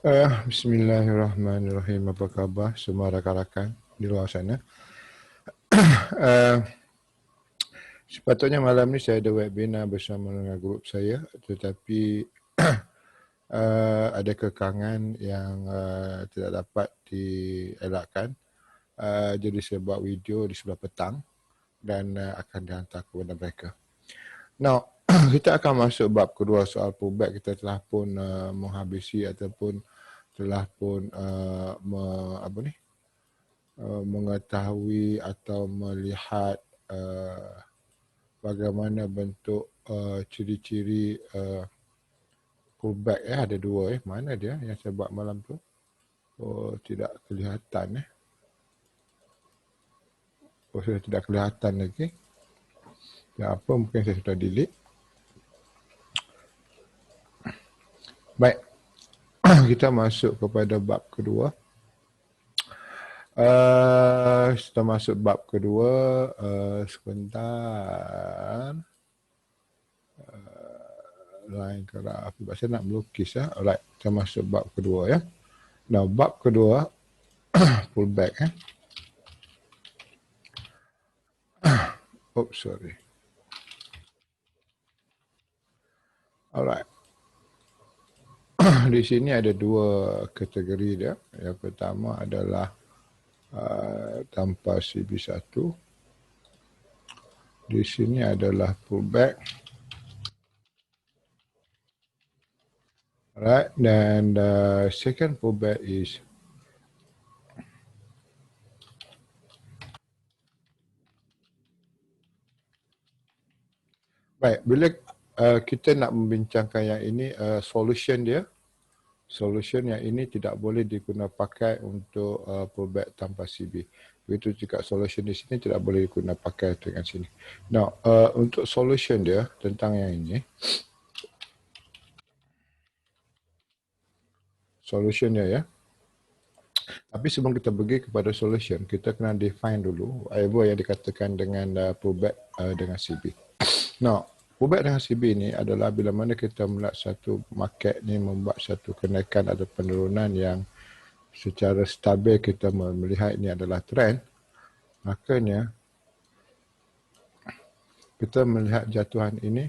Bismillahirrahmanirrahim. Apa khabar semua rakan-rakan di luar sana? Uh, Sepatutnya malam ni saya ada webinar bersama dengan grup saya, tetapi ada kekangan yang tidak dapat dielakkan. Jadi saya buat video di sebelah petang dan akan dihantar kepada mereka. Now, kita akan masuk bab kedua soal pullback. Kita telah pun menghabisi ataupun telah pun mengetahui atau melihat bagaimana bentuk ciri-ciri pullback. Ada dua. Mana dia yang saya buat malam tu? Oh, tidak kelihatan. Oh, sudah tidak kelihatan lagi. Ya, apa, mungkin saya sudah delete. Baik, kita masuk kepada bab kedua. Kita masuk bab kedua. Sebentar. Line graf. Saya nak melukis. Alright, kita masuk bab kedua ya. Now, bab kedua pullback. Oops, sorry. Alright. Di sini ada dua kategori dia. Yang pertama adalah tanpa CB1. Di sini adalah pullback. Alright, dan second pullback is baik. Bila kita nak membincangkan yang ini, solution dia, solution yang ini tidak boleh digunakan pakai untuk pullback tanpa CB. Begitu juga solution di sini tidak boleh digunakan pakai dengan sini. Now, untuk solution dia tentang yang ini, solution dia ya. Tapi sebelum kita pergi kepada solution, kita kena define dulu apa yang dikatakan dengan pullback dengan CB. Now, pullback dengan CB ini adalah bila mana kita melihat satu market ni membuat satu kenaikan atau penurunan yang secara stabil kita melihat ini adalah trend, makanya kita melihat jatuhan ini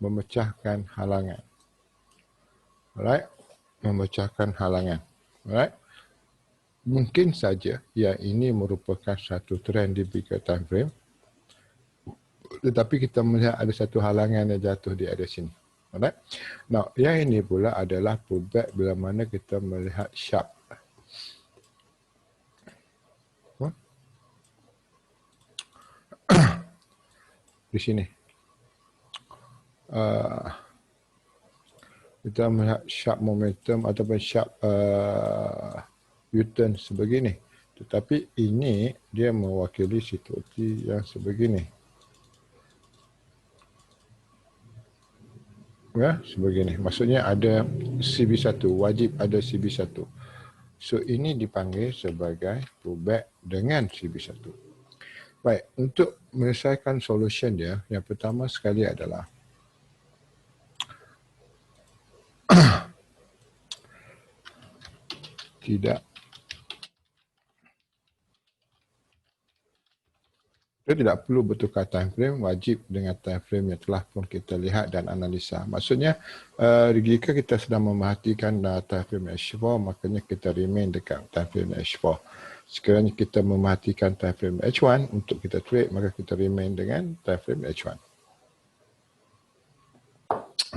memecahkan halangan. Alright? Memecahkan halangan. Alright? Mungkin saja yang ini merupakan satu trend di bigger time frame, tetapi kita melihat ada satu halangan yang jatuh di area sini. Alright? Now, yang ini pula adalah pullback bila mana kita melihat sharp. Di sini. Kita melihat sharp momentum ataupun sharp U-turn sebegini. Tetapi ini dia mewakili situasi yang sebegini. Ya, sebegini. Maksudnya ada CB1, wajib ada CB1. So ini dipanggil sebagai pullback dengan CB1. Baik, untuk menyelesaikan solution dia, yang pertama sekali adalah kita tidak perlu bertukar time frame, wajib dengan time frame yang telah pun kita lihat dan analisa. Maksudnya, jika kita sedang memerhatikan time frame H4, makanya kita remain dekat time frame H4. Sekiranya kita memerhatikan time frame H1 untuk kita trade, maka kita remain dengan time frame H1.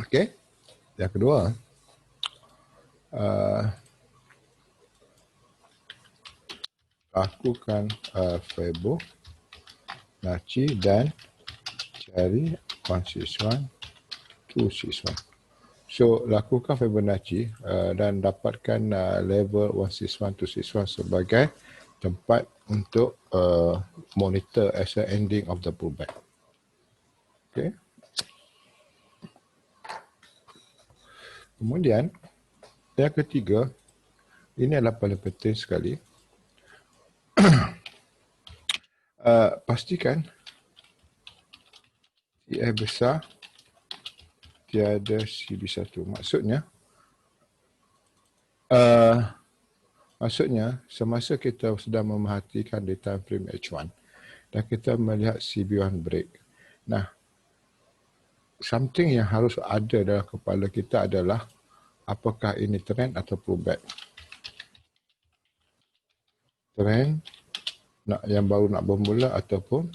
Okey. Yang kedua, lakukan Fibonacci dan cari 161, 261. So, lakukan Fibonacci dan dapatkan level 161, 261 sebagai tempat untuk monitor as a ending of the pullback. Okay. Kemudian, yang ketiga, ini adalah paling penting sekali. Pastikan CF besar tiada CB1. Maksudnya, Maksudnya, semasa kita sedang memerhatikan di time frame H1 dan kita melihat CB1 break. Nah, something yang harus ada dalam kepala kita adalah apakah ini trend atau pullback. Trend yang baru nak bermula ataupun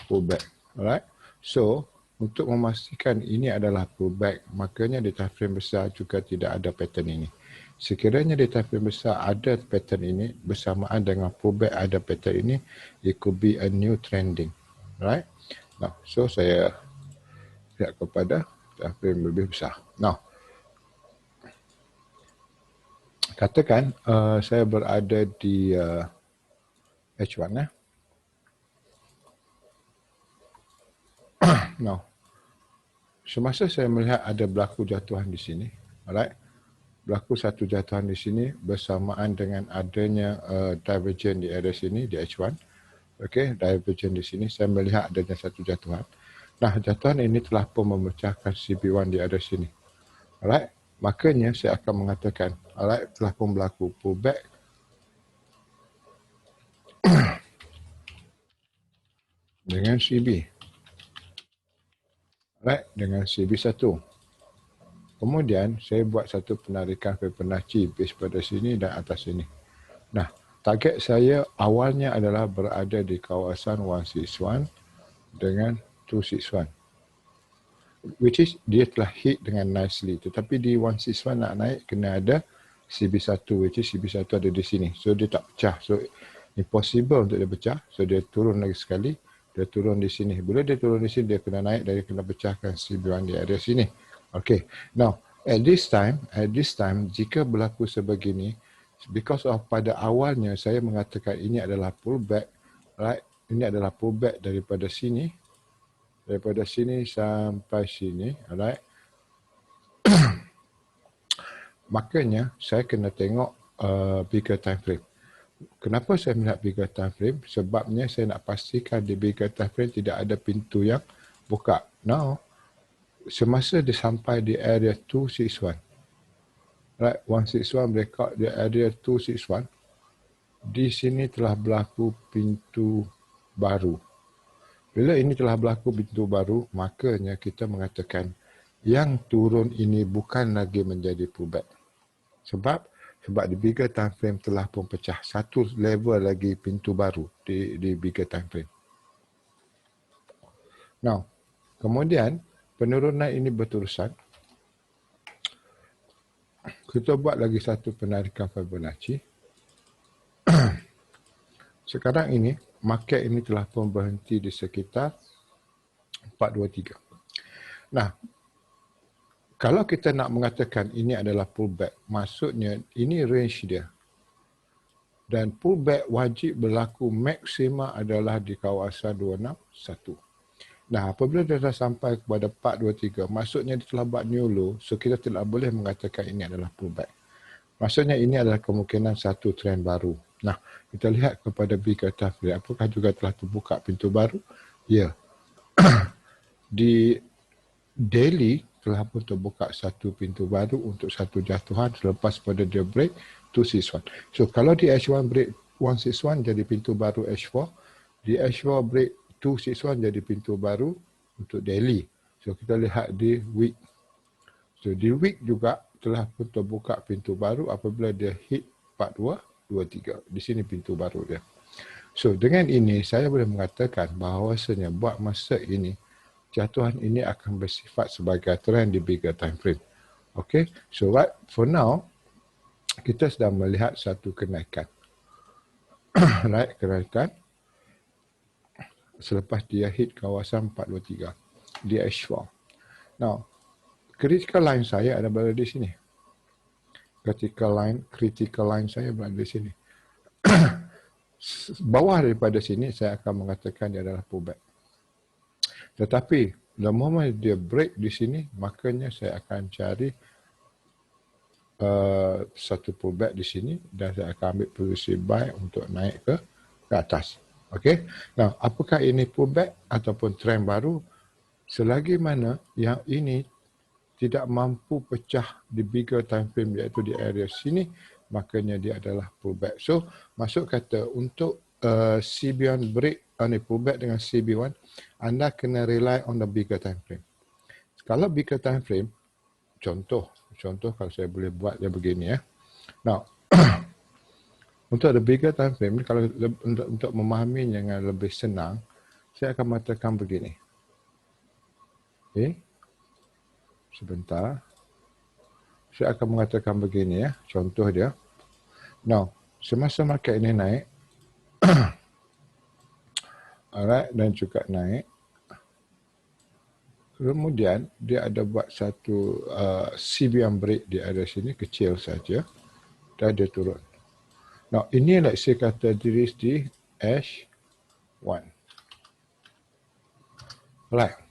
pullback. Alright. So, untuk memastikan ini adalah pullback, makanya di time frame besar juga tidak ada pattern ini. Sekiranya di time frame besar ada pattern ini bersamaan dengan pullback ada pattern ini, it could be a new trending. Right? Now, so saya lihat kepada time frame lebih besar. Now, katakan saya berada di H1 ya. Now, semasa saya melihat ada berlaku jatuhan di sini, alright? Berlaku satu jatuhan di sini bersamaan dengan adanya divergent di area sini di H1. Okey, divergent di sini saya melihat adanya satu jatuhan. Nah, jatuhan ini telah pun memecahkan CB1 di area sini. Alright, makanya saya akan mengatakan, alright, telah pun berlaku pullback dengan CB. Alright, dengan CB1. Kemudian saya buat satu penarikan Fibonacci base pada sini dan atas sini. Nah, target saya awalnya adalah berada di kawasan 161 dengan 261. Which is dia telah hit dengan nicely. Tetapi di 161 nak naik kena ada CB1, which is CB1 ada di sini. So dia tak pecah. So impossible untuk dia pecah. So dia turun lagi sekali. Dia turun di sini. Bila dia turun di sini, dia kena naik dan dia kena pecahkan CB1 di area sini. Okay. Now, at this time, jika berlaku sebegini, because of pada awalnya saya mengatakan ini adalah pullback, right? Ini adalah pullback daripada sini sampai sini, alright? Makanya saya kena tengok bigger time frame. Kenapa saya melihat bigger time frame? Sebabnya saya nak pastikan di bigger time frame tidak ada pintu yang buka. Now, semasa dia sampai di area 261, right, 161 breakout di area 261, di sini telah berlaku pintu baru. Bila ini telah berlaku pintu baru, makanya kita mengatakan yang turun ini bukan lagi menjadi pullback. Sebab di bigger time frame telah pun pecah satu level lagi pintu baru di bigger time frame. Now, kemudian penurunan ini berterusan. Kita buat lagi satu penarikan Fibonacci. Sekarang ini, market ini telah pun berhenti di sekitar 423. Nah, kalau kita nak mengatakan ini adalah pullback, maksudnya ini range dia. Dan pullback wajib berlaku maksima adalah di kawasan 261. Nah, apabila dia dah sampai kepada 423, maksudnya dia telah buat new low, so kita tidak boleh mengatakan ini adalah pullback. Maksudnya ini adalah kemungkinan satu trend baru. Nah, kita lihat kepada bigger time frame, apakah juga telah terbuka pintu baru? Ya. Di daily telah pun terbuka satu pintu baru untuk satu jatuhan selepas pada dia break 261. So kalau di H1 break 161 jadi pintu baru H4, di H4 break 261 jadi pintu baru untuk daily. So kita lihat di week. So di week juga telah pun terbuka pintu baru apabila dia hit 4223. Di sini pintu baru dia. So dengan ini saya boleh mengatakan bahawasanya buat masa ini jatuhan ini akan bersifat sebagai trend di bigger time frame. Okay, so right for now kita sedang melihat satu kenaikan. Right, kenaikan selepas dia hit kawasan 423 di H4. Now, critical line saya ada berada di sini. Critical line saya berada di sini. Bawah daripada sini saya akan mengatakan dia adalah pullback. Tetapi the moment dia break di sini, makanya saya akan cari satu pullback di sini dan saya akan ambil posisi buy untuk naik ke atas. Okey. Nah, apakah ini pullback ataupun trend baru? Selagi mana yang ini tidak mampu pecah di bigger time frame iaitu di area sini, makanya dia adalah pullback. So, masuk kata untuk CB1 break, pullback dengan CB1, anda kena rely on the bigger time frame. Kalau bigger time frame, contoh kalau saya boleh buat dia begini ya. Now, untuk the bigger time frame, kalau untuk memahaminya dengan lebih senang, saya akan mengatakan begini. Okay. Sebentar. Saya akan mengatakan begini ya, contoh dia. Now, semasa market ini naik, alright, dan juga naik, kemudian dia ada buat satu CB1 break di area sini, kecil saja, dan dia turun. Now, ini let's say kata diri di H1. Right.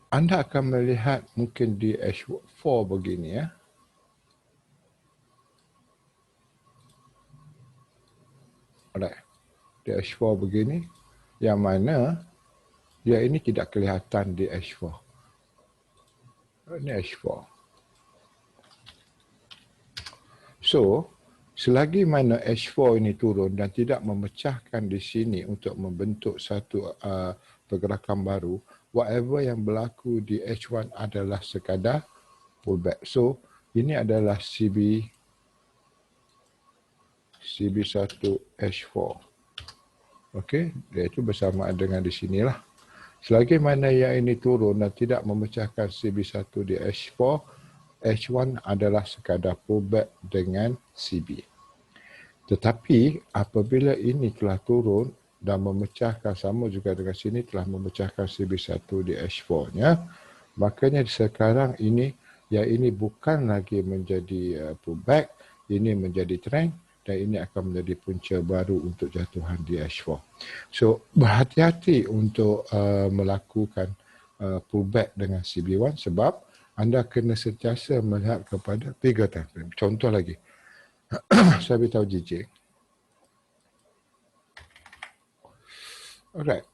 Anda akan melihat mungkin di H4 begini ya. Alright. Di H4 begini, yang mana dia ini tidak kelihatan di H4. Ini H4. So, selagi mana H4 ini turun dan tidak memecahkan di sini untuk membentuk satu pergerakan baru, whatever yang berlaku di H1 adalah sekadar pullback. So, ini adalah CB1 H4. Okey, iaitu bersamaan dengan di sinilah. Selagi mana yang ini turun dan tidak memecahkan CB1 di H4, H1 adalah sekadar pullback dengan CB. Tetapi apabila ini telah turun dan memecahkan, sama juga dengan sini telah memecahkan CB1 di H4-nya, makanya sekarang ini, yang ini bukan lagi menjadi pullback, ini menjadi trend dan ini akan menjadi punca baru untuk jatuhan di H4. So, berhati-hati untuk melakukan pullback dengan CB1 sebab anda kena sentiasa melihat kepada bigger time frame. Contoh lagi, saya beritahu JJ. Alright.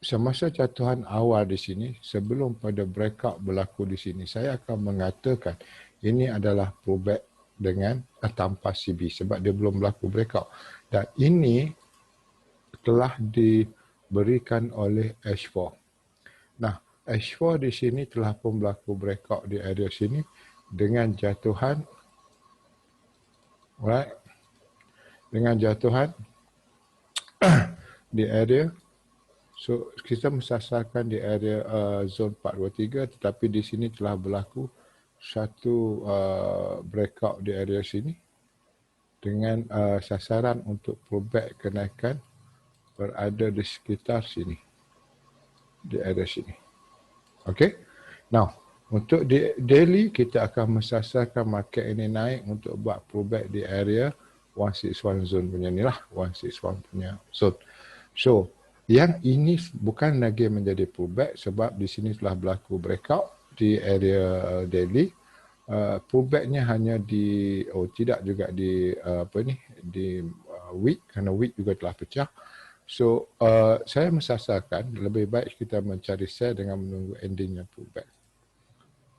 Semasa jatuhan awal di sini, sebelum pada breakout berlaku di sini, saya akan mengatakan ini adalah pullback dengan tanpa CB sebab dia belum berlaku breakout. Dan ini telah diberikan oleh H4. Nah, H4 di sini telah pun berlaku breakout di area sini dengan jatuhan, right? Dengan jatuhan di area, so kita mensasarkan di area zone 423, tetapi di sini telah berlaku satu breakout di area sini dengan sasaran untuk pullback kenaikan berada di sekitar sini, di area sini. Okay. Now, untuk di daily kita akan mensasarkan market ini naik untuk buat pullback di area 161 zone punya ni lah, 161 punya zone. So, yang ini bukan lagi menjadi pullback sebab di sini telah berlaku breakout di area daily. Pullbacknya hanya di, tidak juga di di week, kerana week juga telah pecah. So, saya mensasarkan lebih baik kita mencari sell dengan menunggu endingnya pullback.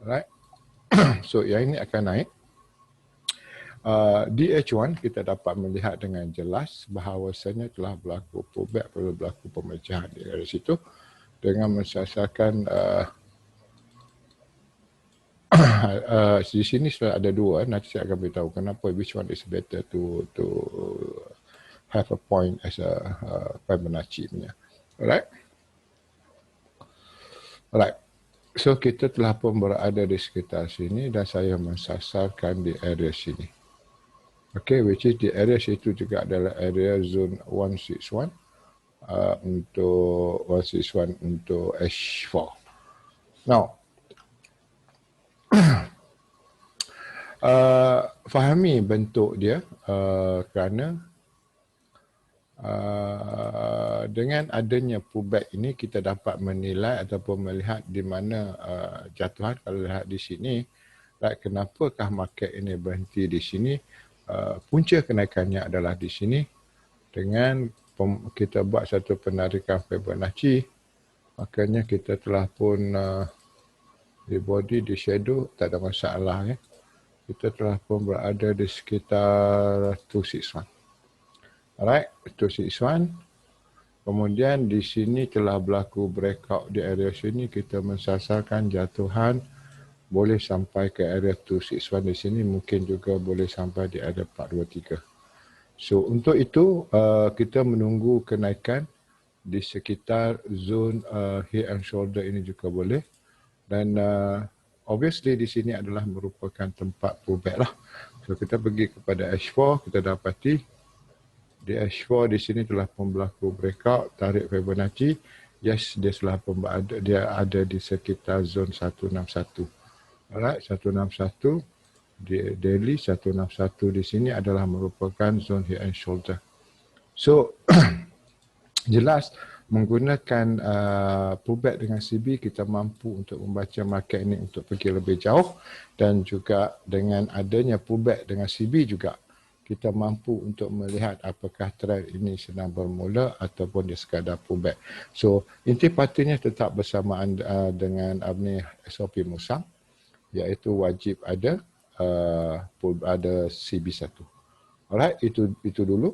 Alright. So, yang ini akan naik. Di H1 kita dapat melihat dengan jelas bahawasanya telah berlaku pullback, perlu berlaku pemecahan dari situ dengan mensasarkan di sini sudah ada dua. Nanti saya akan beritahu kenapa which one is better to have a point as a Fibonacci punya. Alright. Alright. So kita telah pun berada di sekitar sini dan saya mensasarkan di area sini. Okay, which is di area situ juga adalah area zone 161 untuk 161 untuk H4. Now, fahami bentuk dia kerana dengan adanya pullback ini kita dapat menilai ataupun melihat di mana jatuhan. Kalau lihat di sini, kenapakah market ini berhenti di sini? Punca kenaikannya adalah di sini dengan kita buat satu penarikan Fibonacci, makanya kita telah pun di body, di shadow, tak ada masalah ya. kita telah pun berada di sekitar 261. Alright, 261. Kemudian di sini telah berlaku breakout di area sini, kita mensasarkan jatuhan boleh sampai ke area 261 di sini, mungkin juga boleh sampai di area 423. So untuk itu kita menunggu kenaikan di sekitar zone head and shoulder ini juga boleh, dan obviously di sini adalah merupakan tempat pullback lah. So kita pergi kepada H4, kita dapati di H4 di sini telah pun berlaku breakout, tarik Fibonacci. Yes, dia telah pun berada, dia ada di sekitar zone 161. Alright, 161 di daily, 161 di sini adalah merupakan zone head and shoulder. So jelas menggunakan pullback dengan CB, kita mampu untuk membaca market ini untuk pergi lebih jauh, dan juga dengan adanya pullback dengan CB juga kita mampu untuk melihat apakah trend ini sedang bermula ataupun dia sekadar pullback. So inti patinya tetap bersamaan dengan SOP Musang, iaitu wajib ada ada CB1. Alright, itu dulu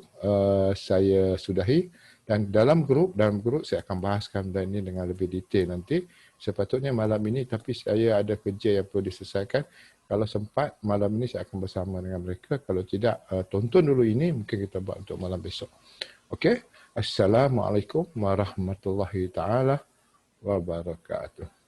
saya sudahi, dan dalam grup saya akan bahaskan dan ini dengan lebih detail nanti. Sepatutnya malam ini, tapi saya ada kerja yang perlu diselesaikan. Kalau sempat malam ini saya akan bersama dengan mereka. Kalau tidak, tonton dulu ini, mungkin kita buat untuk malam besok. Okey. Assalamualaikum warahmatullahi taala wabarakatuh.